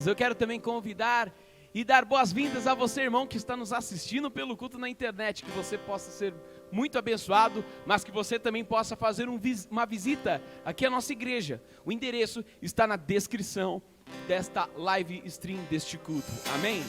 Eu quero também convidar e dar boas-vindas a você, irmão, que está nos assistindo pelo culto na internet, que você possa ser muito abençoado, mas que você também possa fazer uma visita aqui à nossa igreja. O endereço está na descrição desta live stream deste culto. Amém?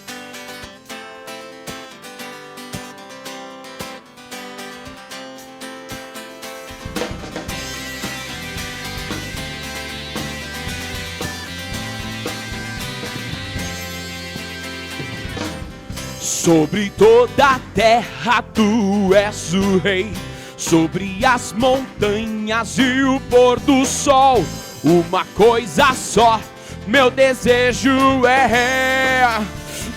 Sobre toda a terra tu és o rei, sobre as montanhas e o pôr do sol, uma coisa só, meu desejo é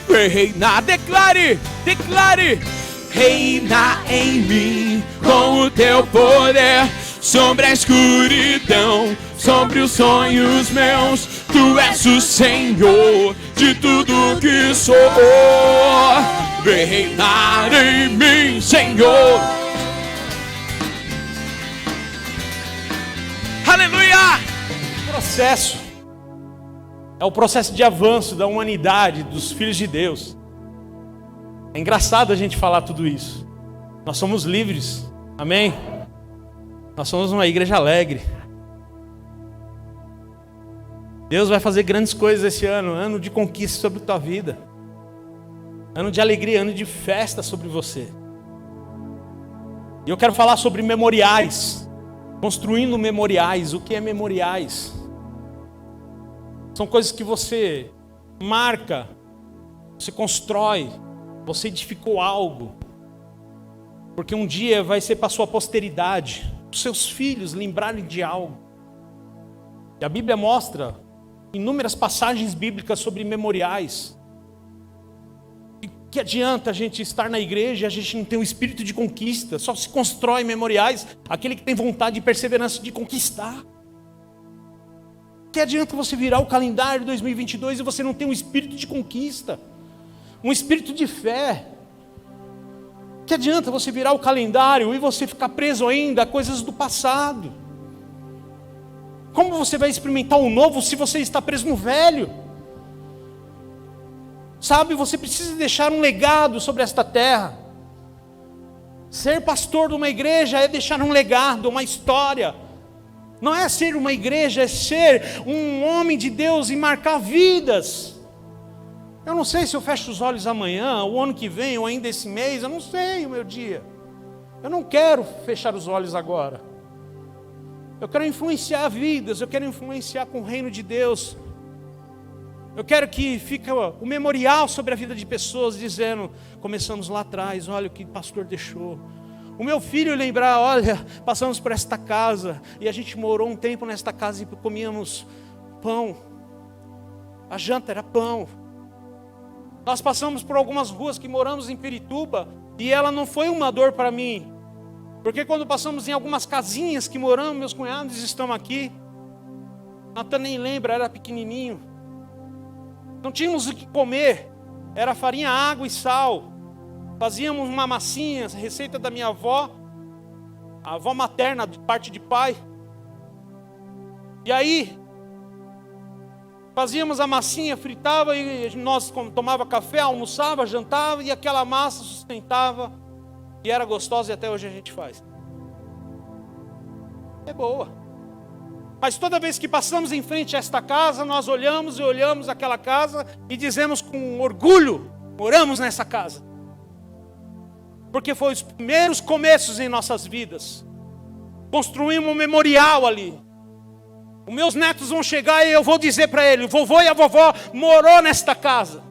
reinar. Declare, declare, reina em mim com o teu poder, sobre a escuridão, sobre os sonhos meus, tu és o Senhor de tudo que sou. Vem reinar em mim, Senhor. Aleluia! Processo. É o processo de avanço da humanidade, dos filhos de Deus. É engraçado a gente falar tudo isso. Nós somos livres. Amém? Nós somos uma igreja alegre. Deus vai fazer grandes coisas esse ano. Ano de conquista sobre a tua vida. Ano de alegria, ano de festa sobre você. E eu quero falar sobre memoriais. Construindo memoriais. O que é memoriais? São coisas que você marca, você constrói, você edificou algo. Porque um dia vai ser para a sua posteridade, para os seus filhos lembrarem de algo. E a Bíblia mostra inúmeras passagens bíblicas sobre memoriais. E que adianta a gente estar na igreja e a gente não ter um espírito de conquista? Só se constrói memoriais aquele que tem vontade e perseverança de conquistar. Que adianta você virar o calendário de 2022 e você não ter um espírito de conquista, um espírito de fé? Que adianta você virar o calendário e você ficar preso ainda a coisas do passado? Como você vai experimentar o novo se você está preso no velho? Sabe, você precisa deixar um legado sobre esta terra. Ser pastor de uma igreja é deixar um legado, uma história. Não é ser uma igreja, é ser um homem de Deus e marcar vidas. Eu não sei se eu fecho os olhos amanhã, o ano que vem, ou ainda esse mês, eu não sei o meu dia. Eu não quero fechar os olhos agora. Eu quero influenciar vidas, eu quero influenciar com o reino de Deus. Eu quero que fique o memorial sobre a vida de pessoas, dizendo, começamos lá atrás, olha o que o pastor deixou. O meu filho lembrar, olha, passamos por esta casa, e a gente morou um tempo nesta casa e comíamos pão. A janta era pão. Nós passamos por algumas ruas que moramos em Pirituba, e ela não foi uma dor para mim. Porque quando passamos em algumas casinhas que moramos, meus cunhados estão aqui. Natan nem lembra, era pequenininho. Não tínhamos o que comer, era farinha, água e sal. Fazíamos uma massinha, receita da minha avó, a avó materna, de parte de pai. E aí, fazíamos a massinha, fritava e nós tomava café, almoçava, jantava e aquela massa sustentava. E era gostosa e até hoje a gente faz. É boa. Mas toda vez que passamos em frente a esta casa, nós olhamos e olhamos aquela casa e dizemos com orgulho, moramos nessa casa. Porque foi os primeiros começos em nossas vidas. Construímos um memorial ali. Os meus netos vão chegar e eu vou dizer para eles, o vovô e a vovó morou nesta casa.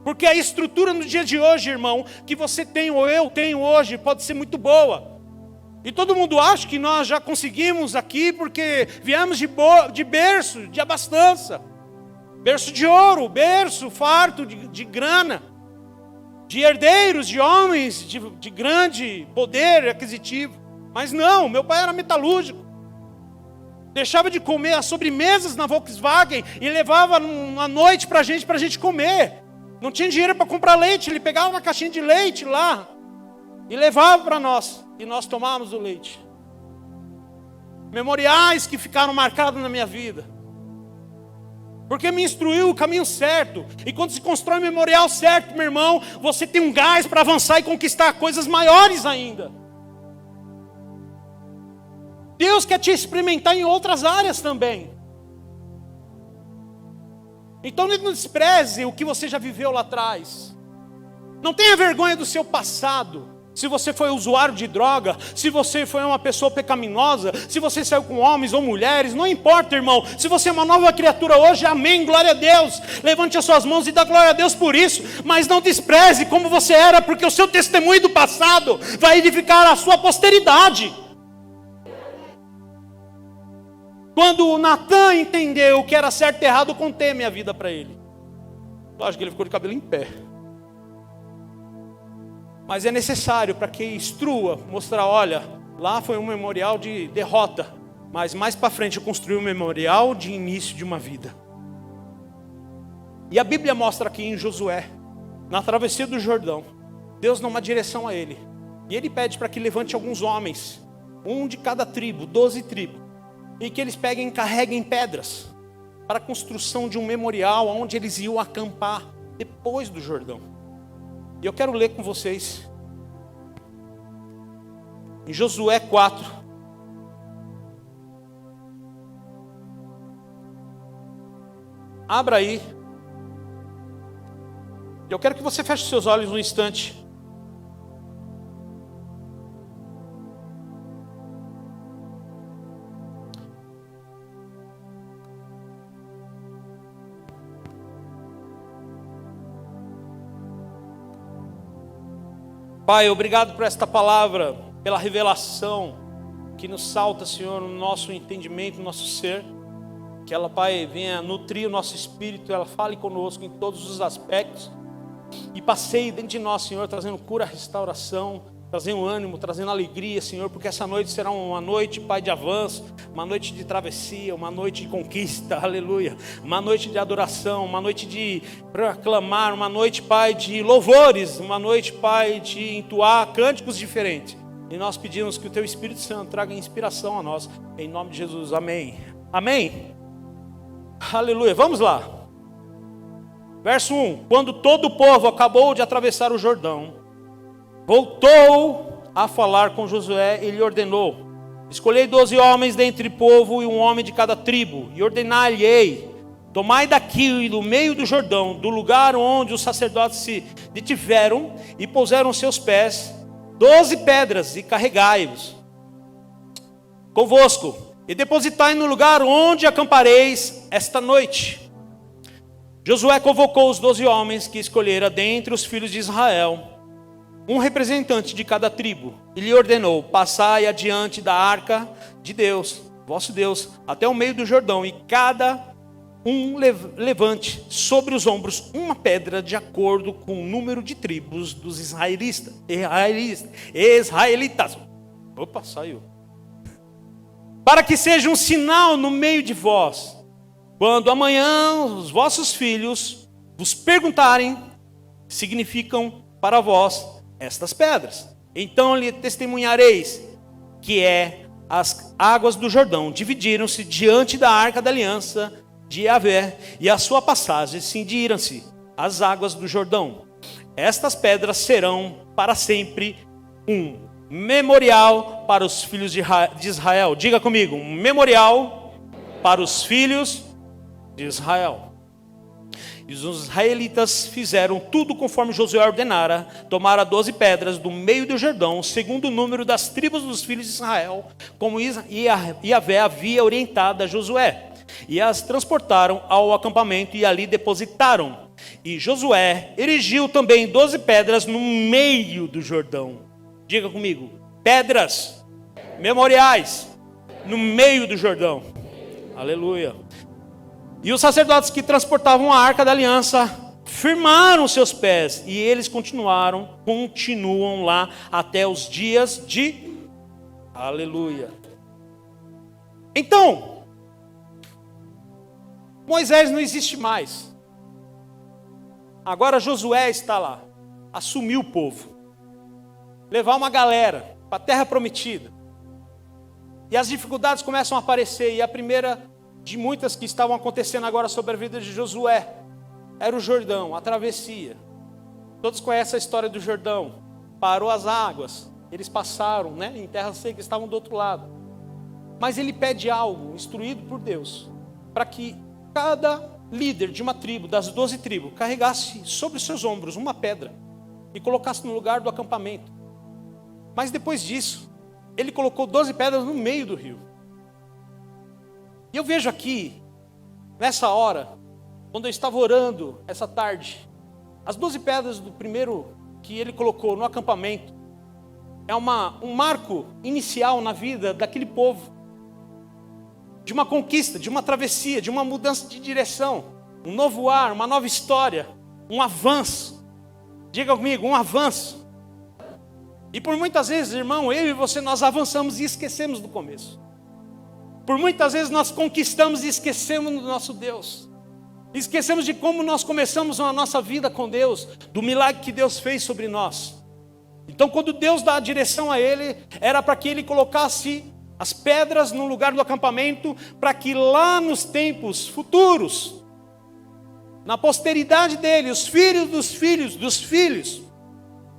Porque a estrutura no dia de hoje, irmão, que você tem ou eu tenho hoje, pode ser muito boa. E todo mundo acha que nós já conseguimos aqui porque viemos de berço, de abastança. Berço de ouro, berço farto de grana. De herdeiros, de homens de grande poder aquisitivo. Mas não, meu pai era metalúrgico. Deixava de comer as sobremesas na Volkswagen e levava à noite para a gente comer. Não tinha dinheiro para comprar leite, ele pegava uma caixinha de leite lá e levava para nós. E nós tomávamos o leite. Memoriais que ficaram marcados na minha vida. porque me instruiu o caminho certo. E quando se constrói o memorial certo, meu irmão, você tem um gás para avançar e conquistar coisas maiores ainda. Deus quer te experimentar em outras áreas também. Então não despreze o que você já viveu lá atrás. Não tenha vergonha do seu passado. Se você foi usuário de droga, se você foi uma pessoa pecaminosa, se você saiu com homens ou mulheres, não importa, irmão. Se você é uma nova criatura hoje, amém, glória a Deus. Levante as suas mãos e dá glória a Deus por isso. Mas não despreze como você era, porque o seu testemunho do passado vai edificar a sua posteridade. Quando o Natan entendeu o que era certo e errado, eu contei a minha vida para ele. Lógico que ele ficou de cabelo em pé. Mas é necessário para que instrua, mostrar, olha, lá foi um memorial de derrota, mas mais para frente eu construí um memorial de início de uma vida. E a Bíblia mostra aqui em Josué, na travessia do Jordão, Deus dá uma direção a ele. E ele pede para que levante alguns homens, um de cada tribo, 12 tribos, e que eles peguem e carreguem pedras para a construção de um memorial onde eles iam acampar depois do Jordão. E eu quero ler com vocês em Josué 4. Abra aí. Eu quero que você feche seus olhos um instante. Pai, obrigado por esta palavra, pela revelação que nos salta, Senhor, no nosso entendimento, no nosso ser. Que ela, Pai, venha nutrir o nosso espírito, ela fale conosco em todos os aspectos. E passeie dentro de nós, Senhor, trazendo cura, restauração, trazendo ânimo, trazendo alegria, Senhor. Porque essa noite será uma noite, Pai, de avanço, uma noite de travessia, uma noite de conquista, aleluia. Uma noite de adoração, uma noite de proclamar, uma noite, Pai, de louvores, uma noite, Pai, de entoar cânticos diferentes. E nós pedimos que o Teu Espírito Santo traga inspiração a nós, em nome de Jesus, amém. Amém? Aleluia, vamos lá. Verso 1: Quando todo o povo acabou de atravessar o Jordão, voltou a falar com Josué e lhe ordenou: escolhei 12 homens dentre o povo e um homem de cada tribo, e ordenai-lhe: tomai daqui do meio do Jordão, do lugar onde os sacerdotes se detiveram e puseram seus pés, 12 pedras, e carregai-os convosco, e depositai no lugar onde acampareis esta noite. Josué convocou os 12 homens que escolhera dentre os filhos de Israel, um representante de cada tribo, e lhe ordenou: passai adiante da arca de Deus, vosso Deus, até o meio do Jordão, e cada um levante sobre os ombros uma pedra de acordo com o número de tribos dos israelitas. Opa, saiu. Para que seja um sinal no meio de vós, quando amanhã os vossos filhos vos perguntarem, significam para vós estas pedras. Então lhe testemunhareis que as águas do Jordão dividiram-se diante da arca da aliança de Yahvé, e a sua passagem cindiram-se as águas do Jordão. Estas pedras serão para sempre um memorial para os filhos de Israel. Diga comigo: um memorial para os filhos de Israel. E os israelitas fizeram tudo conforme Josué ordenara. Tomaram 12 pedras do meio do Jordão, segundo o número das tribos dos filhos de Israel, como Yahvé havia orientado a Josué, e as transportaram ao acampamento e ali depositaram. E Josué erigiu também 12 pedras no meio do Jordão. Diga comigo: pedras, memoriais, no meio do Jordão. Aleluia. E os sacerdotes que transportavam a arca da aliança firmaram seus pés, e eles continuam lá até os dias de... Aleluia. Então, Moisés não existe mais. Agora Josué está lá, assumiu o povo, levar uma galera para a terra prometida. E as dificuldades começam a aparecer, e a primeira de muitas que estavam acontecendo agora sobre a vida de Josué, era o Jordão, a travessia. Todos conhecem a história do Jordão. Parou as águas, eles passaram, em terra seca, estavam do outro lado. Mas ele pede algo, instruído por Deus, para que cada líder de uma tribo, das 12 tribos, carregasse sobre os seus ombros uma pedra e colocasse no lugar do acampamento. Mas depois disso, ele colocou 12 pedras no meio do rio. E eu vejo aqui, nessa hora, quando eu estava orando essa tarde, as 12 pedras do primeiro que ele colocou no acampamento, é um marco inicial na vida daquele povo, de uma conquista, de uma travessia, de uma mudança de direção, um novo ar, uma nova história, um avanço. Diga comigo, um avanço. E por muitas vezes, irmão, eu e você, nós avançamos e esquecemos do começo. Por muitas vezes nós conquistamos e esquecemos do nosso Deus. Esquecemos de como nós começamos a nossa vida com Deus, do milagre que Deus fez sobre nós. Então quando Deus dá a direção a ele, era para que ele colocasse as pedras no lugar do acampamento, para que lá nos tempos futuros, na posteridade dele, os filhos dos filhos,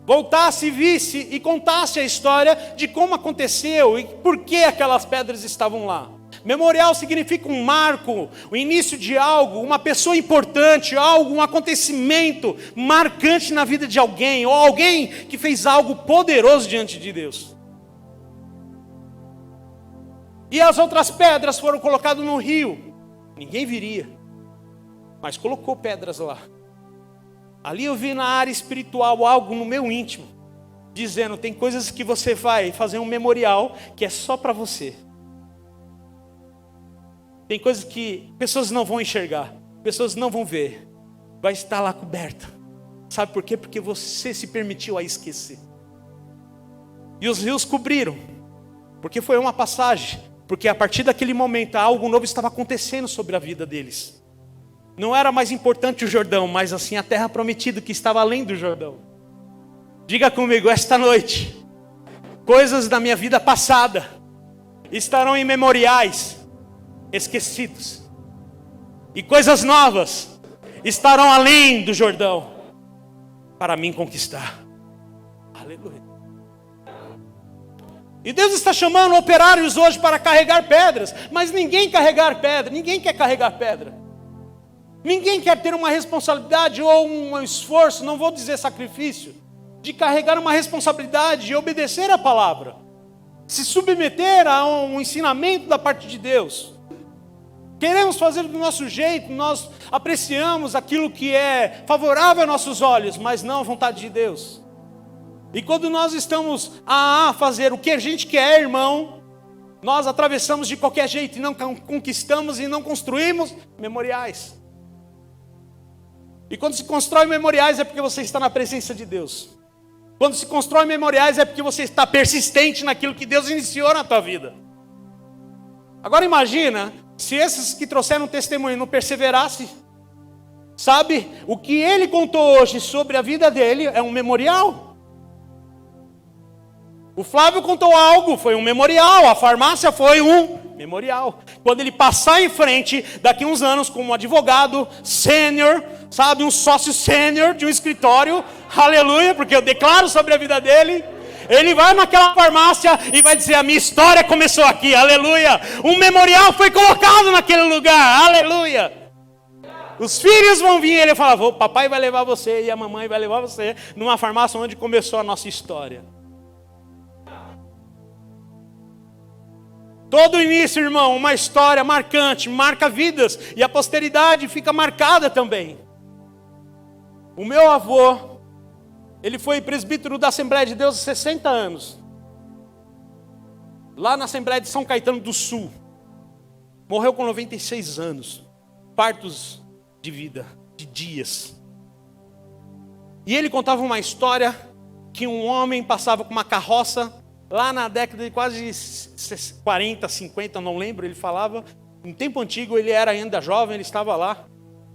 voltasse e visse e contasse a história de como aconteceu e por que aquelas pedras estavam lá. Memorial significa um marco, o início de algo, uma pessoa importante, algo, um acontecimento marcante na vida de alguém, ou alguém que fez algo poderoso diante de Deus. E as outras pedras foram colocadas no rio, ninguém viria, mas colocou pedras lá. Ali eu vi na área espiritual algo no meu íntimo, dizendo, tem coisas que você vai fazer um memorial que é só para você. Tem coisas que pessoas não vão enxergar, pessoas não vão ver, vai estar lá coberta. Sabe por quê? Porque você se permitiu a esquecer. E os rios cobriram, porque foi uma passagem, porque a partir daquele momento algo novo estava acontecendo sobre a vida deles. Não era mais importante o Jordão, mas assim a terra prometida que estava além do Jordão. Diga comigo, esta noite, coisas da minha vida passada estarão em memoriais esquecidos, e coisas novas estarão além do Jordão para mim conquistar. Aleluia. E Deus está chamando operários hoje para carregar pedras, mas ninguém quer carregar pedra. Ninguém quer ter uma responsabilidade ou um esforço, não vou dizer sacrifício, de carregar uma responsabilidade e obedecer a palavra, se submeter a um ensinamento da parte de Deus. Queremos fazer do nosso jeito, nós apreciamos aquilo que é favorável a nossos olhos, mas não a vontade de Deus. E quando nós estamos a fazer o que a gente quer, irmão, nós atravessamos de qualquer jeito e não conquistamos e não construímos memoriais. E quando se constrói memoriais é porque você está na presença de Deus. Quando se constrói memoriais é porque você está persistente naquilo que Deus iniciou na tua vida. Agora imagina, se esses que trouxeram testemunho não perseverassem, sabe? O que ele contou hoje sobre a vida dele é um memorial. O Flávio contou algo, foi um memorial. A farmácia foi um memorial. Quando ele passar em frente, daqui uns anos, como advogado sênior, sabe? Um sócio sênior de um escritório, aleluia, porque eu declaro sobre a vida dele. Ele vai naquela farmácia e vai dizer, a minha história começou aqui, aleluia. Um memorial foi colocado naquele lugar, aleluia. Os filhos vão vir e ele fala, o papai vai levar você e a mamãe vai levar você numa farmácia onde começou a nossa história. Todo início, irmão, uma história marcante, marca vidas e a posteridade fica marcada também. O meu avô, ele foi presbítero da Assembleia de Deus há 60 anos. Lá na Assembleia de São Caetano do Sul. Morreu com 96 anos. Partos de vida, de dias. E ele contava uma história que um homem passava com uma carroça lá na década de quase 40, 50, não lembro, ele falava. Em tempo antigo ele era ainda jovem, ele estava lá.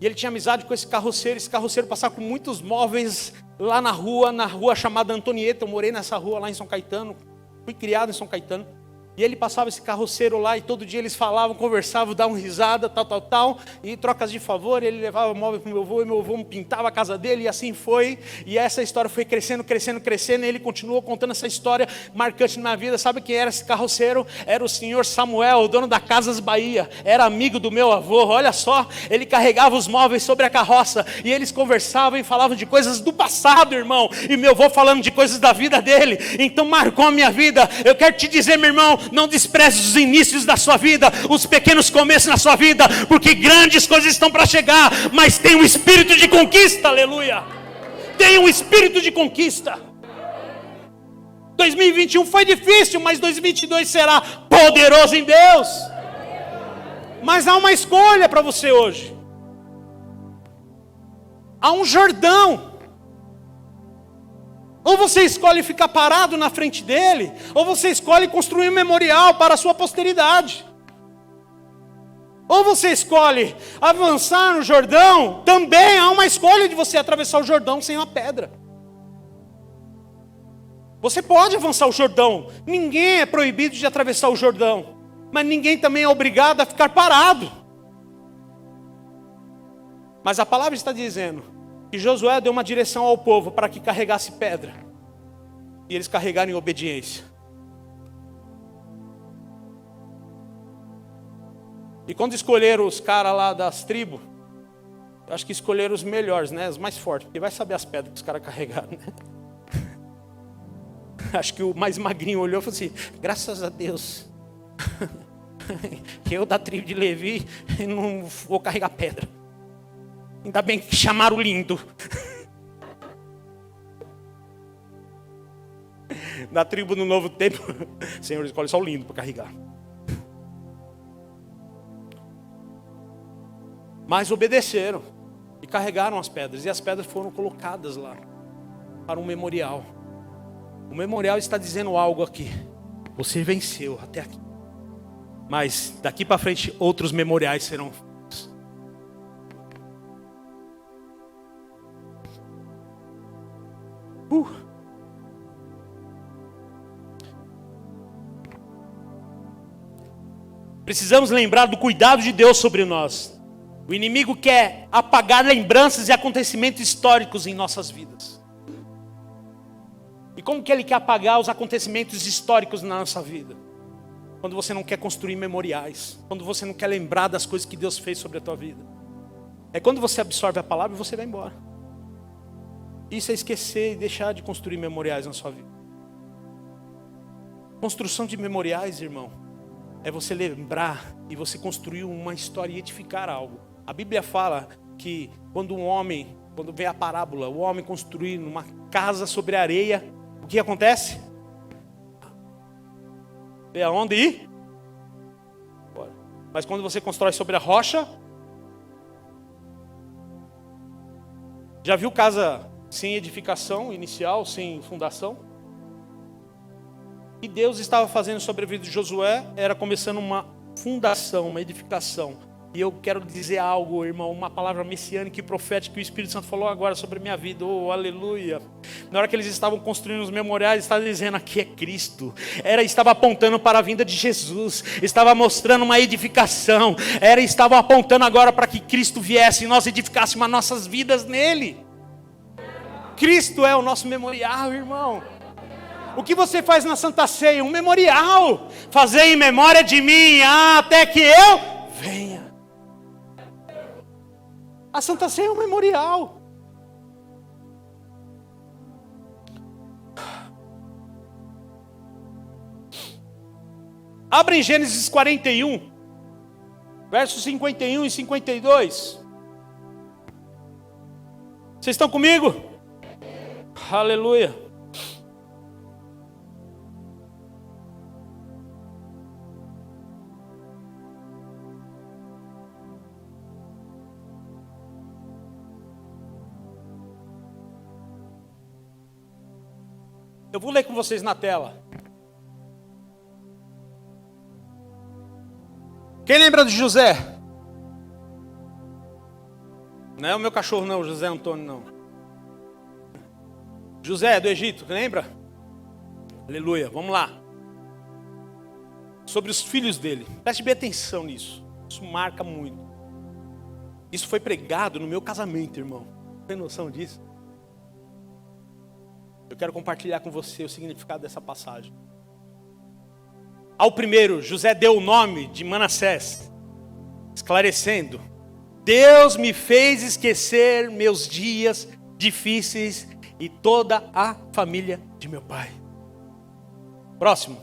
E ele tinha amizade com esse carroceiro passava com muitos móveis lá na rua chamada Antonieta. Eu morei nessa rua lá em São Caetano, fui criado em São Caetano. E ele passava esse carroceiro lá e todo dia eles falavam, conversavam, davam risada, tal. E trocas de favor, ele levava móvel para o meu avô e meu avô pintava a casa dele e assim foi. E essa história foi crescendo. E ele continuou contando essa história marcante na minha vida. Sabe quem era esse carroceiro? Era o senhor Samuel, o dono da Casas Bahia. Era amigo do meu avô, olha só. Ele carregava os móveis sobre a carroça e eles conversavam e falavam de coisas do passado, irmão. E meu avô falando de coisas da vida dele. Então marcou a minha vida. Eu quero te dizer, meu irmão, não despreze os inícios da sua vida, os pequenos começos na sua vida, porque grandes coisas estão para chegar, mas tem um espírito de conquista, aleluia. Tem um espírito de conquista. 2021 foi difícil, mas 2022 será poderoso em Deus. Mas há uma escolha para você hoje. Há um Jordão. Ou você escolhe ficar parado na frente dele, ou você escolhe construir um memorial para a sua posteridade. Ou você escolhe avançar no Jordão, também há uma escolha de você atravessar o Jordão sem uma pedra. Você pode avançar o Jordão, ninguém é proibido de atravessar o Jordão, mas ninguém também é obrigado a ficar parado. Mas a palavra está dizendo que Josué deu uma direção ao povo para que carregasse pedra. E eles carregaram em obediência. E quando escolheram os caras lá das tribos, eu acho que escolheram os melhores, né? Os mais fortes, porque vai saber as pedras que os caras carregaram, né? Acho que o mais magrinho olhou e falou assim, graças a Deus, que eu da tribo de Levi não vou carregar pedra. Ainda bem que chamaram o lindo. Na tribo no Novo Tempo, o Senhor escolhe só o lindo para carregar. Mas obedeceram e carregaram as pedras. E as pedras foram colocadas lá para um memorial. O memorial está dizendo algo aqui. Você venceu até aqui. Mas daqui para frente outros memoriais serão. Precisamos lembrar do cuidado de Deus sobre nós. O inimigo quer apagar lembranças e acontecimentos históricos em nossas vidas. E como que ele quer apagar os acontecimentos históricos na nossa vida? Quando você não quer construir memoriais, quando você não quer lembrar das coisas que Deus fez sobre a tua vida. É quando você absorve a palavra e você vai embora. Isso é esquecer e deixar de construir memoriais na sua vida. Construção de memoriais, irmão, é você lembrar e você construir uma história e edificar algo. A Bíblia fala que quando vem a parábola, o homem construir uma casa sobre a areia, o que acontece? Tem aonde ir? Mas quando você constrói sobre a rocha, já viu casa sem edificação inicial, sem fundação? E Deus estava fazendo sobre a vida de Josué, era começando uma fundação, uma edificação. E eu quero dizer algo, irmão, uma palavra messiânica e profética que o Espírito Santo falou agora sobre a minha vida. Oh, aleluia. Na hora que eles estavam construindo os memoriais, estava dizendo, aqui é Cristo. Estava apontando para a vinda de Jesus. Estava mostrando uma edificação. Estava apontando agora para que Cristo viesse e nós edificássemos as nossas vidas nele. Cristo é o nosso memorial, irmão. O que você faz na Santa Ceia? Um memorial. Fazer em memória de mim, até que eu venha. A Santa Ceia é um memorial. Abra em Gênesis 41, versos 51 e 52. Vocês estão comigo? Aleluia. Eu vou ler com vocês na tela. Quem lembra de José? Não é o meu cachorro não, José Antônio não. José do Egito, lembra? Aleluia, vamos lá. sobre os filhos dele. Preste bem atenção nisso. Isso marca muito. Isso foi pregado no meu casamento, irmão. Tem noção disso? Eu quero compartilhar com você o significado dessa passagem. Ao primeiro, José deu o nome de Manassés, esclarecendo: Deus me fez esquecer meus dias difíceis e toda a família de meu pai. Próximo.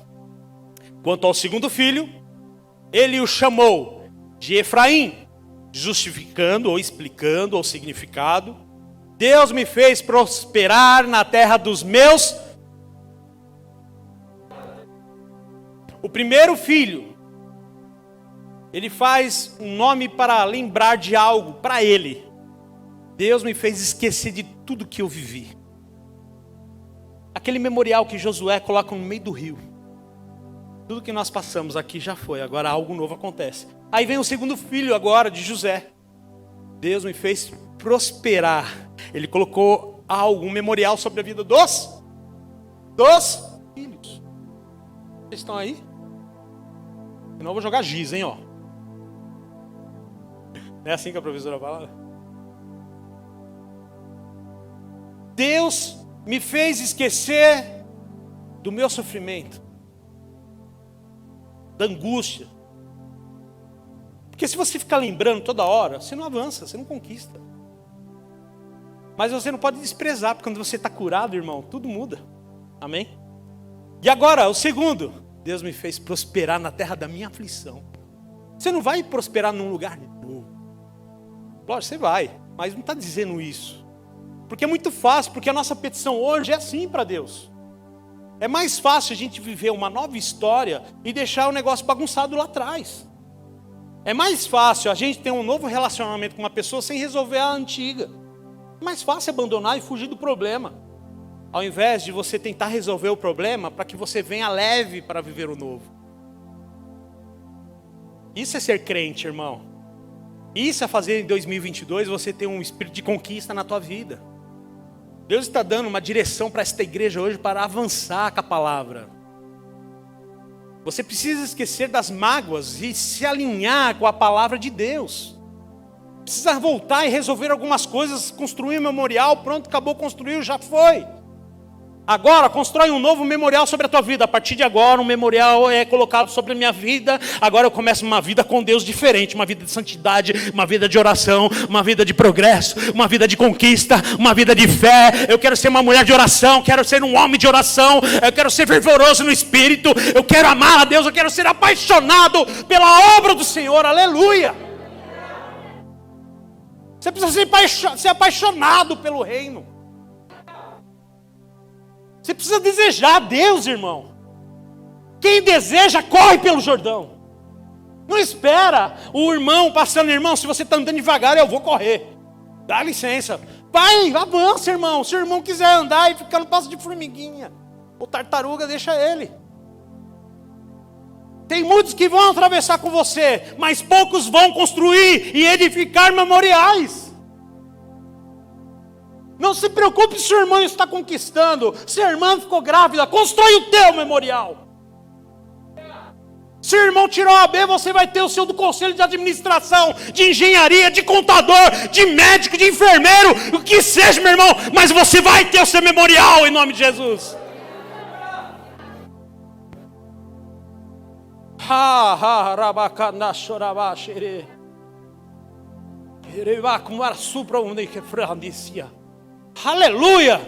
Quanto ao segundo filho, ele o chamou de Efraim, justificando ou explicando o significado. Deus me fez prosperar na terra dos meus. O primeiro filho, ele faz um nome para lembrar de algo para ele. Deus me fez esquecer de tudo que eu vivi. Aquele memorial que Josué coloca no meio do rio. Tudo que nós passamos aqui já foi, agora algo novo acontece. Aí vem o segundo filho agora de José. Deus me fez prosperar. Ele colocou algo, um memorial sobre a vida dos filhos. Vocês estão aí? Senão eu vou jogar giz, hein, ó. Não é assim que a professora fala? Deus me fez esquecer do meu sofrimento, da angústia. Porque se você ficar lembrando toda hora, você não avança, você não conquista. Mas você não pode desprezar, porque quando você está curado, irmão, tudo muda. Amém? E agora, o segundo: Deus me fez prosperar na terra da minha aflição. Você não vai prosperar num lugar novo. Lógico, você vai, mas não está dizendo isso. Porque é muito fácil, porque a nossa petição hoje é assim para Deus. É mais fácil a gente viver uma nova história e deixar o negócio bagunçado lá atrás. É mais fácil a gente ter um novo relacionamento com uma pessoa sem resolver a antiga. É mais fácil abandonar e fugir do problema, ao invés de você tentar resolver o problema para que você venha leve para viver o novo. Isso é ser crente, irmão. Isso é fazer em 2022 você ter um espírito de conquista na tua vida. Deus está dando uma direção para esta igreja hoje para avançar com a palavra. Você precisa esquecer das mágoas e se alinhar com a palavra de Deus. Precisa voltar e resolver algumas coisas, construir um memorial, pronto, acabou, construiu, já foi. Agora, constrói um novo memorial sobre a tua vida. A partir de agora, um memorial é colocado sobre a minha vida. Agora eu começo uma vida com Deus diferente. Uma vida de santidade, uma vida de oração, uma vida de progresso, uma vida de conquista, uma vida de fé. Eu quero ser uma mulher de oração, quero ser um homem de oração. Eu quero ser fervoroso no Espírito. Eu quero amar a Deus, eu quero ser apaixonado pela obra do Senhor. Aleluia! Você precisa ser apaixonado pelo reino. Você precisa desejar a Deus, irmão. Quem deseja, corre pelo Jordão. Não espera o irmão passando, irmão, se você está andando devagar, eu vou correr. Dá licença. Vai, avança, irmão. Se o irmão quiser andar e ficar no passo de formiguinha ou tartaruga, deixa ele. Tem muitos que vão atravessar com você, mas poucos vão construir e edificar memoriais. Não se preocupe se o irmão está conquistando. Se a irmã ficou grávida, constrói o teu memorial. Se o irmão tirou a B, você vai ter o seu do conselho de administração, de engenharia, de contador, de médico, de enfermeiro, o que seja, meu irmão. Mas você vai ter o seu memorial em nome de Jesus. Aleluia!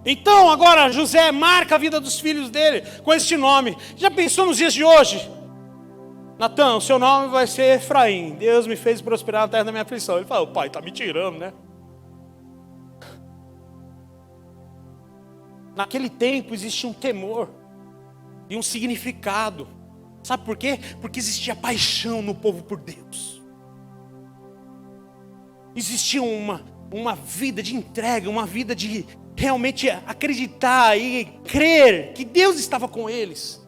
Então agora José marca a vida dos filhos dele com este nome. Já pensou nos dias de hoje? Natan, o seu nome vai ser Efraim. Deus me fez prosperar na terra da minha aflição. Ele fala, o pai está me tirando, né? Naquele tempo existia um temor e um significado. Sabe por quê? Porque existia paixão no povo por Deus. Existia uma vida de entrega, uma vida de realmente acreditar e crer que Deus estava com eles.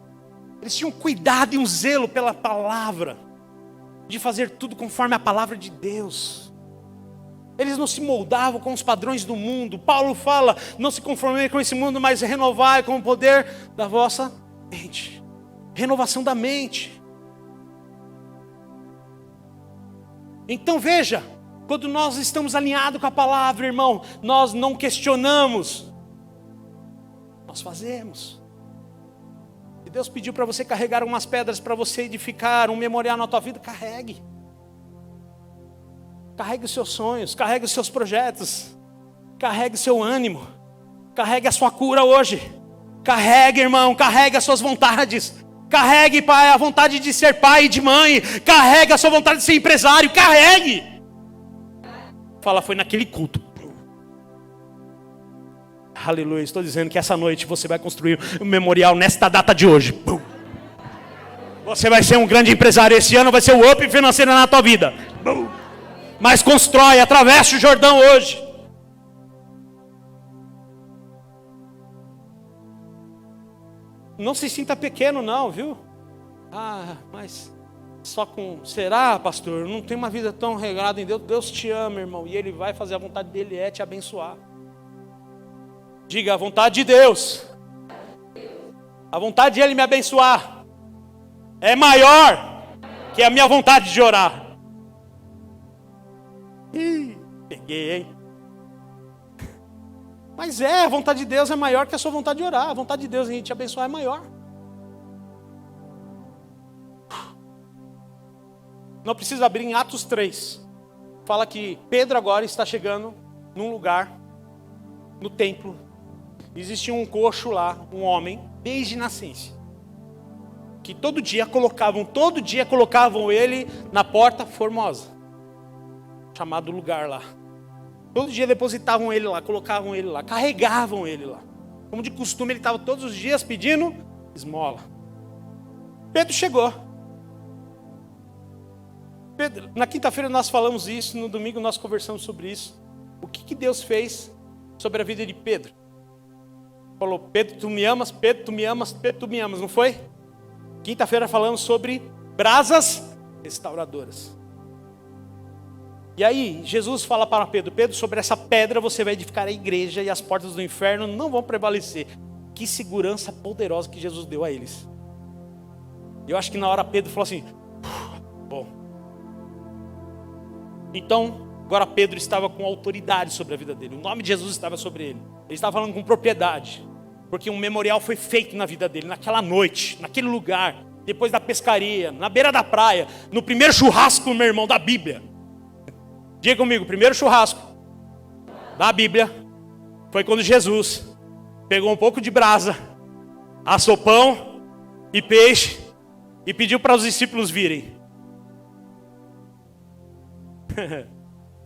Eles tinham cuidado e um zelo pela palavra, de fazer tudo conforme a palavra de Deus. Eles não se moldavam com os padrões do mundo. Paulo fala, não se conformem com esse mundo, mas renovai com o poder da vossa mente. Renovação da mente. Então veja, quando nós estamos alinhados com a palavra, irmão, nós não questionamos, nós fazemos. E Deus pediu para você carregar umas pedras para você edificar um memorial na tua vida, carregue. Carregue os seus sonhos, carregue os seus projetos, carregue o seu ânimo, carregue a sua cura hoje. Carregue, irmão, carregue as suas vontades. Carregue, pai, a vontade de ser pai e de mãe. Carregue a sua vontade de ser empresário, carregue. Fala, foi naquele culto. Aleluia, estou dizendo que essa noite você vai construir um memorial nesta data de hoje. Você vai ser um grande empresário, esse ano vai ser o up financeiro na tua vida. Mas constrói, atravessa o Jordão hoje. Não se sinta pequeno não, viu? Mas só com... Será, pastor? Eu não tenho uma vida tão regrada em Deus. Deus te ama, irmão. E Ele vai fazer a vontade dEle é te abençoar. Diga, a vontade de Deus. A vontade de Ele me abençoar é maior que a minha vontade de orar. Peguei, hein? Mas a vontade de Deus é maior que a sua vontade de orar. A vontade de Deus em te abençoar é maior. Não precisa abrir em Atos 3. Fala que Pedro agora está chegando num lugar, no templo. Existia um coxo lá, um homem, desde nascença. Que todo dia colocavam ele na porta formosa. Chamado lugar lá. Todo dia depositavam ele lá, colocavam ele lá, carregavam ele lá. Como de costume, ele estava todos os dias pedindo esmola. Pedro chegou. Pedro, na quinta-feira nós falamos isso, no domingo nós conversamos sobre isso. O que Deus fez sobre a vida de Pedro? Falou, Pedro, tu me amas, Pedro, tu me amas, Pedro, tu me amas, não foi? Quinta-feira falamos sobre brasas restauradoras. E aí, Jesus fala para Pedro, Pedro, sobre essa pedra você vai edificar a igreja e as portas do inferno não vão prevalecer. Que segurança poderosa que Jesus deu a eles. Eu acho que na hora Pedro falou assim, bom. Então, agora Pedro estava com autoridade sobre a vida dele. O nome de Jesus estava sobre ele. Ele estava falando com propriedade. Porque um memorial foi feito na vida dele, naquela noite, naquele lugar, depois da pescaria, na beira da praia, no primeiro churrasco, meu irmão, da Bíblia. Diga comigo, o primeiro churrasco da Bíblia foi quando Jesus pegou um pouco de brasa, assou pão e peixe e pediu para os discípulos virem.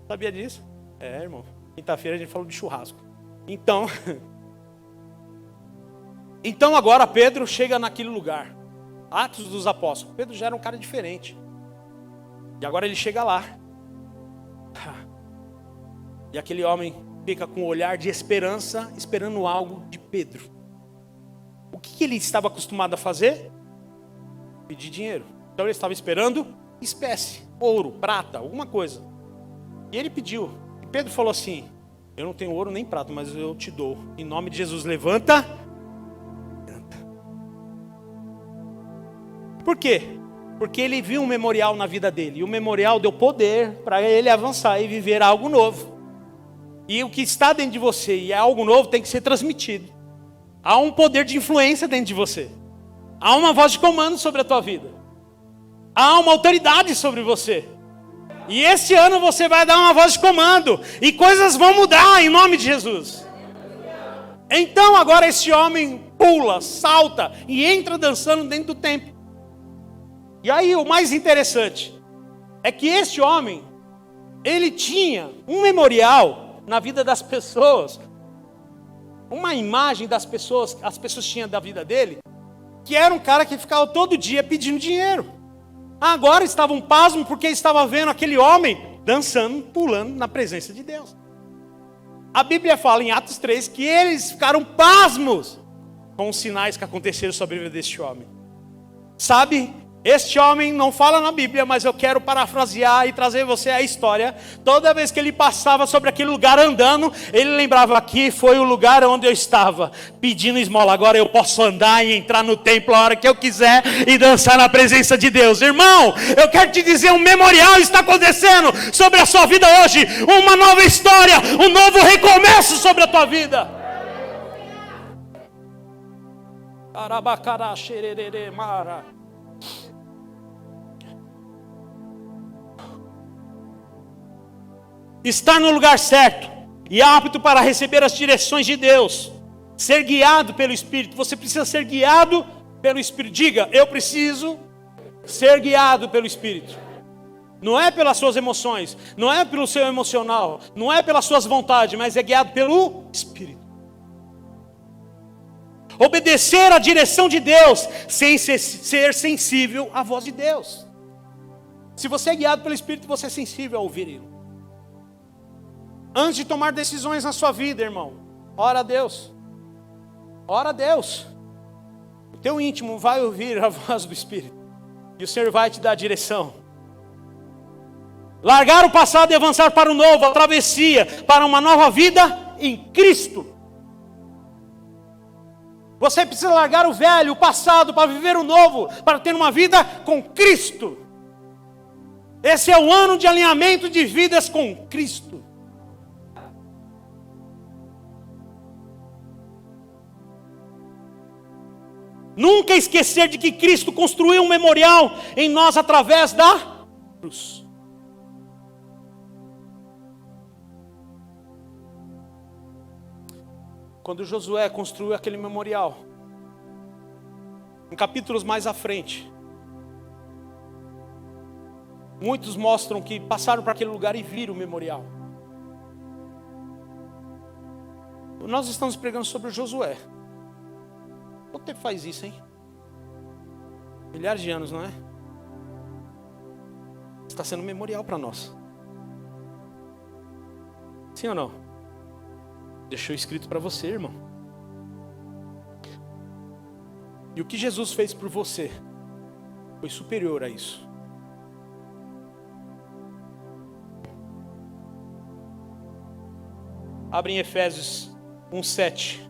Sabia disso? Irmão. Quinta-feira a gente falou de churrasco. Então agora Pedro chega naquele lugar. Atos dos Apóstolos. Pedro já era um cara diferente. E agora ele chega lá. E aquele homem fica com um olhar de esperança, esperando algo de Pedro. O que ele estava acostumado a fazer? Pedir dinheiro. Então ele estava esperando espécie, ouro, prata, alguma coisa. E ele pediu. E Pedro falou assim, eu não tenho ouro nem prata, mas eu te dou. Em nome de Jesus, levanta. Por quê? Porque ele viu um memorial na vida dele. E o memorial deu poder para ele avançar e viver algo novo. E o que está dentro de você e é algo novo tem que ser transmitido. Há um poder de influência dentro de você. Há uma voz de comando sobre a tua vida. Há uma autoridade sobre você. E esse ano você vai dar uma voz de comando. E coisas vão mudar em nome de Jesus. Então agora esse homem pula, salta e entra dançando dentro do templo. E aí o mais interessante é que esse homem, ele tinha um memorial na vida das pessoas, uma imagem das pessoas, as pessoas tinham da vida dele, que era um cara que ficava todo dia pedindo dinheiro. Agora estavam pasmos porque estava vendo aquele homem dançando, pulando na presença de Deus. A Bíblia fala em Atos 3 que eles ficaram pasmos com os sinais que aconteceram sobre a vida deste homem. Sabe Este homem não fala na Bíblia, mas eu quero parafrasear e trazer você a história. Toda vez que ele passava sobre aquele lugar andando, ele lembrava: aqui foi o lugar onde eu estava, pedindo esmola. Agora eu posso andar e entrar no templo a hora que eu quiser e dançar na presença de Deus. Irmão, eu quero te dizer, um memorial está acontecendo sobre a sua vida hoje. Uma nova história, um novo recomeço sobre a tua vida. Arabacará, xererê, mara. Estar no lugar certo e apto para receber as direções de Deus, ser guiado pelo Espírito. Você precisa ser guiado pelo Espírito. Diga: eu preciso ser guiado pelo Espírito. Não é pelas suas emoções, não é pelo seu emocional, não é pelas suas vontades, mas é guiado pelo Espírito. Obedecer à direção de Deus sem ser sensível à voz de Deus. Se você é guiado pelo Espírito, você é sensível a ouvir Ele. Antes de tomar decisões na sua vida, irmão, ora a Deus. Ora a Deus. O teu íntimo vai ouvir a voz do Espírito. E o Senhor vai te dar a direção. Largar o passado e avançar para o novo, a travessia para uma nova vida em Cristo. Você precisa largar o velho, o passado, para viver o novo, para ter uma vida com Cristo. Esse é o ano de alinhamento de vidas com Cristo. Nunca esquecer de que Cristo construiu um memorial em nós através da cruz. Quando Josué construiu aquele memorial, em capítulos mais à frente, muitos mostram que passaram para aquele lugar e viram o memorial. Nós estamos pregando sobre Josué. Quanto tempo faz isso, hein? Milhares de anos, não é? Está sendo um memorial para nós. Sim ou não? Deixou escrito para você, irmão. E o que Jesus fez por você foi superior a isso. Abre em Efésios 1:7.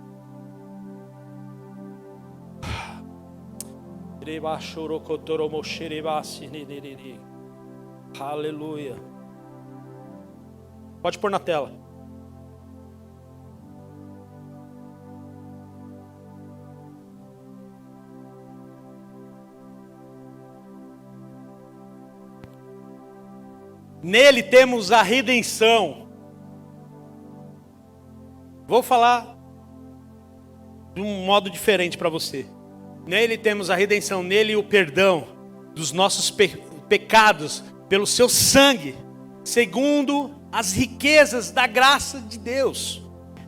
Aleluia. Pode pôr na tela. Nele temos a redenção. Vou falar de um modo diferente para você. Nele temos a redenção, nele o perdão dos nossos pecados pelo seu sangue, segundo as riquezas da graça de Deus.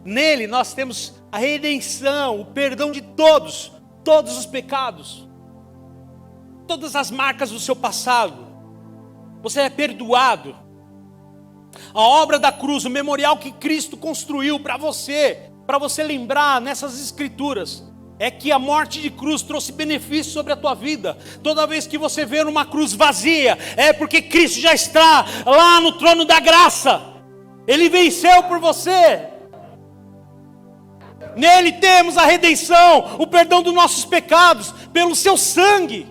Nele nós temos a redenção, o perdão de todos os pecados, todas as marcas do seu passado. Você é perdoado. A obra da cruz, o memorial que Cristo construiu para você lembrar nessas escrituras, é que a morte de cruz trouxe benefício sobre a tua vida. Toda vez que você vê uma cruz vazia, é porque Cristo já está lá no trono da graça. Ele venceu por você. Nele temos a redenção, o perdão dos nossos pecados, pelo seu sangue,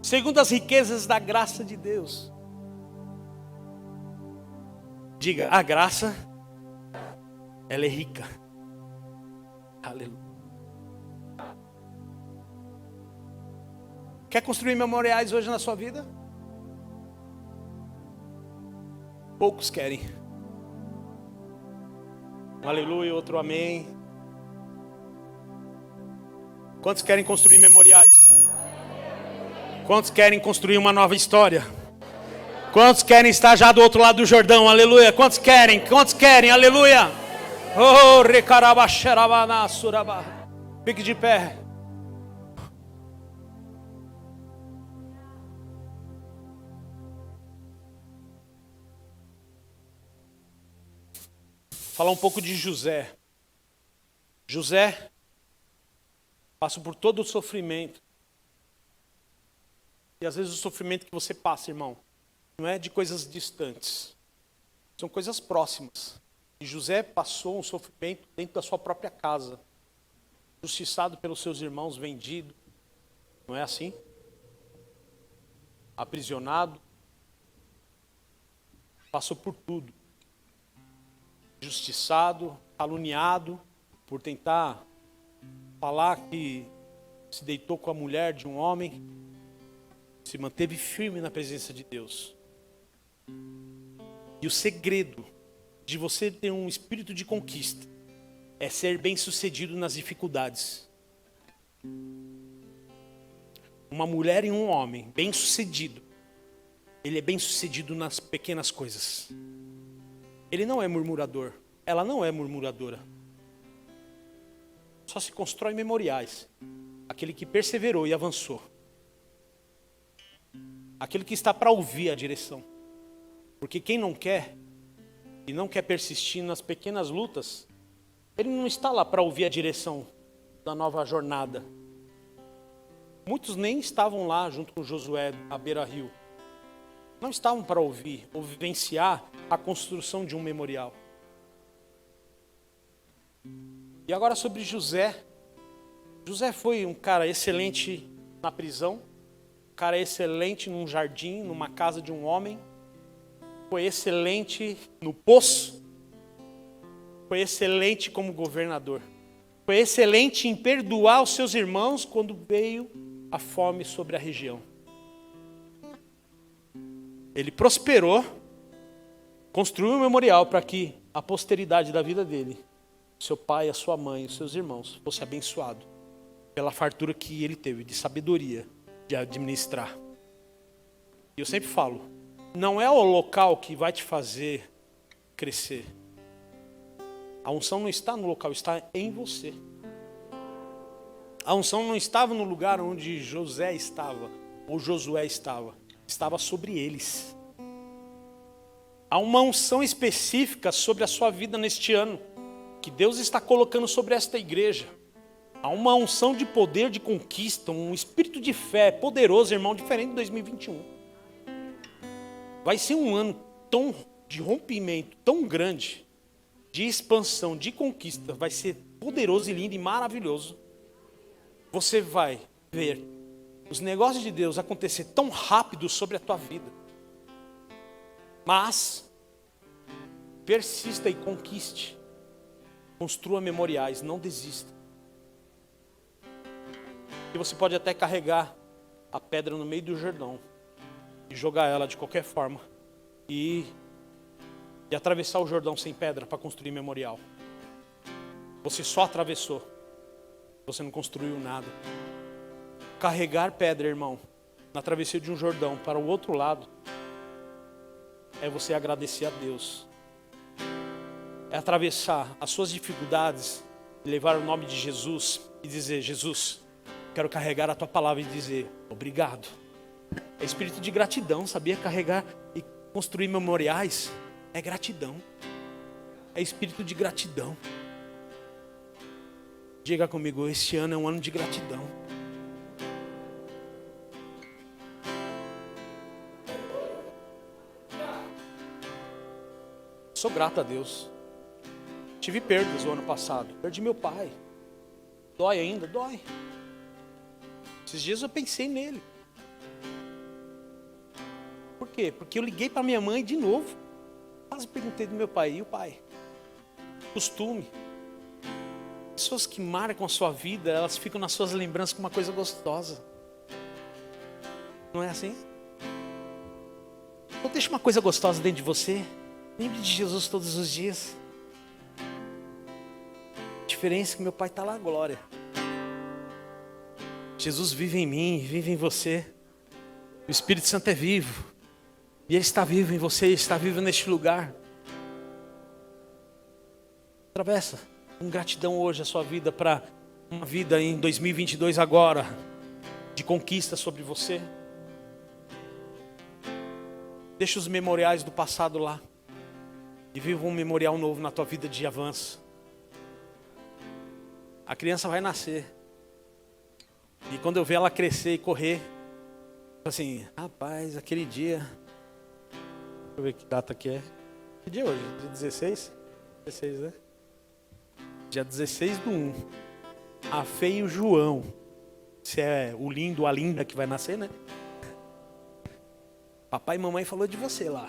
segundo as riquezas da graça de Deus. Diga: a graça, ela é rica. Aleluia. Quer construir memoriais hoje na sua vida? Poucos querem. Um aleluia, outro amém. Quantos querem construir memoriais? Quantos querem construir uma nova história? Quantos querem estar já do outro lado do Jordão? Aleluia. Quantos querem? Quantos querem? Aleluia. Oh, recarabaxerabana suraba. Fique de pé. Falar um pouco de José. José passou por todo o sofrimento E às vezes o sofrimento que você passa, irmão, não é de coisas distantes. São coisas próximas. E José passou um sofrimento dentro da sua própria casa. Justiçado pelos seus irmãos, vendido. Não é assim? Aprisionado. Passou por tudo. Justiçado, caluniado, por tentar falar que se deitou com a mulher de um homem, se manteve firme na presença de Deus. E o segredo de você ter um espírito de conquista é ser bem-sucedido nas dificuldades. Uma mulher e um homem bem-sucedido, ele é bem-sucedido nas pequenas coisas. Ele não é murmurador, ela não é murmuradora. Só se constrói memoriais. Aquele que perseverou e avançou. Aquele que está para ouvir a direção. Porque quem não quer, e não quer persistir nas pequenas lutas, ele não está lá para ouvir a direção da nova jornada. Muitos nem estavam lá junto com Josué à beira-rio. Não estavam para ouvir ou vivenciar a construção de um memorial. E agora sobre José. José foi um cara excelente na prisão, um cara excelente num jardim, numa casa de um homem, foi excelente no poço, foi excelente como governador, foi excelente em perdoar os seus irmãos quando veio a fome sobre a região. Ele prosperou, construiu um memorial para que a posteridade da vida dele, seu pai, a sua mãe, os seus irmãos, fosse abençoado pela fartura que ele teve de sabedoria de administrar. E eu sempre falo, não é o local que vai te fazer crescer. A unção não está no local, está em você. A unção não estava no lugar onde José estava, ou Josué estava. Estava sobre eles. Há uma unção específica sobre a sua vida neste ano, que Deus está colocando sobre esta igreja. Há uma unção de poder, de conquista, um espírito de fé poderoso, irmão, diferente de 2021. Vai ser um ano de rompimento tão grande, de expansão, de conquista. Vai ser poderoso e lindo e maravilhoso. Você vai ver os negócios de Deus acontecer tão rápido sobre a tua vida. Mas persista e conquiste. Construa memoriais, não desista. E você pode até carregar a pedra no meio do Jordão e jogar ela de qualquer forma e atravessar o Jordão sem pedra para construir memorial. Você só atravessou. Você não construiu nada. Carregar pedra, irmão, na travessia de um Jordão para o outro lado, é você agradecer a Deus. É atravessar as suas dificuldades e levar o nome de Jesus e dizer: Jesus, quero carregar a tua palavra e dizer obrigado. É espírito de gratidão, sabia? Carregar e construir memoriais é gratidão. É espírito de gratidão. Diga comigo, este ano é um ano de gratidão. Sou grato a Deus. Tive perdas o ano passado. Perdi meu pai. Dói ainda? Dói. Esses dias eu pensei nele. Por quê? Porque eu liguei para minha mãe de novo. Quase perguntei do meu pai. E o pai? Costume. Pessoas que marcam a sua vida, elas ficam nas suas lembranças com uma coisa gostosa. Não é assim? Então deixa uma coisa gostosa dentro de você. Lembre de Jesus todos os dias. A diferença é que meu pai está lá, a glória. Jesus vive em mim, vive em você. O Espírito Santo é vivo. E Ele está vivo em você, Ele está vivo neste lugar. Atravessa com gratidão hoje a sua vida para uma vida em 2022 agora, de conquista sobre você. Deixa os memoriais do passado lá. E viva um memorial novo na tua vida de avanço. A criança vai nascer. E quando eu ver ela crescer e correr, Assim, rapaz, aquele dia... Deixa eu ver que data que é. Que dia é hoje? Dia 16? 16, né? Dia 16/1. A Fê e o João. Se é o lindo, a linda que vai nascer, né? Papai e mamãe falou de você lá.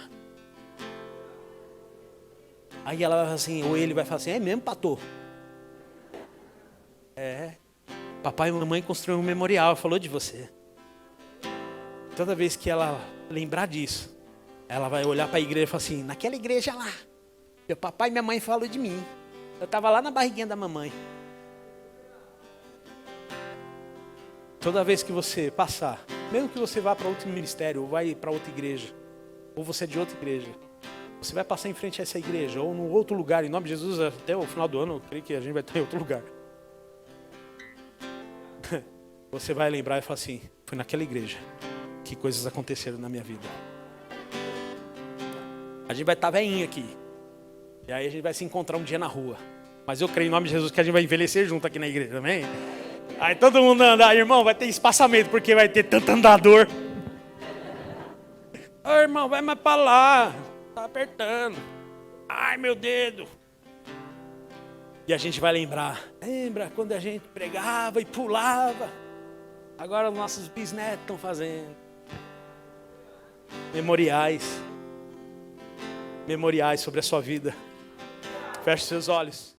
Aí ela vai falar assim, ou ele vai falar assim, é mesmo, pastor? É. Papai e mamãe construíram um memorial, falou de você. Toda vez que ela lembrar disso, ela vai olhar para a igreja e falar assim, naquela igreja lá, meu papai e minha mãe falam de mim. Eu estava lá na barriguinha da mamãe. Toda vez que você passar, mesmo que você vá para outro ministério, ou vai para outra igreja, ou você é de outra igreja, você vai passar em frente a essa igreja, ou num outro lugar, em nome de Jesus, até o final do ano, eu creio que a gente vai estar em outro lugar. Você vai lembrar e falar assim, foi naquela igreja que coisas aconteceram na minha vida. A gente vai estar velhinho aqui. E aí a gente vai se encontrar um dia na rua. Mas eu creio em nome de Jesus que a gente vai envelhecer junto aqui na igreja, amém? Aí todo mundo anda, irmão, vai ter espaçamento, porque vai ter tanto andador. Ô irmão, vai mais pra lá. Tá apertando. Ai, meu dedo. E a gente vai lembrar. Lembra quando a gente pregava e pulava? Agora os nossos bisnetos estão fazendo. Memoriais. Memoriais sobre a sua vida. Feche seus olhos.